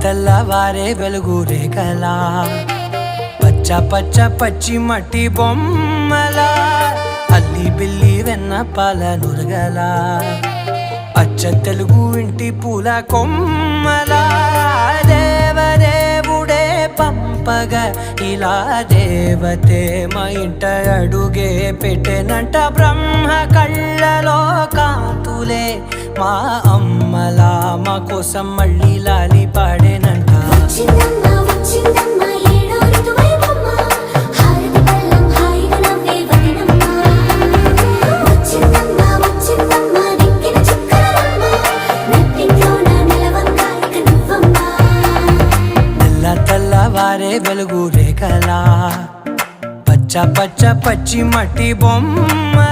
తెల్లవారే వెలుగు రేఖలా పచ్చ పచ్చ పచ్చి మట్టి బొమ్మలా అల్లి బిల్లి వెన్న పాల నురగలా అచ్చ తెలుగు ఇంటి పూల కొమ్మలా దేవదేవుడే పంపగా ఇలా దేవతే మా ఇంట అడుగే పెట్టెనంట బ్రహ్మ కళ్ళలో కాంతులే మా అమ్మలా మా కోసం మళ్ళీ లాలి పాడేనంట తెల్లవారే వెలుగు రేఖలా పచ్చ పచ్చ పచ్చి మట్టి బొమ్మ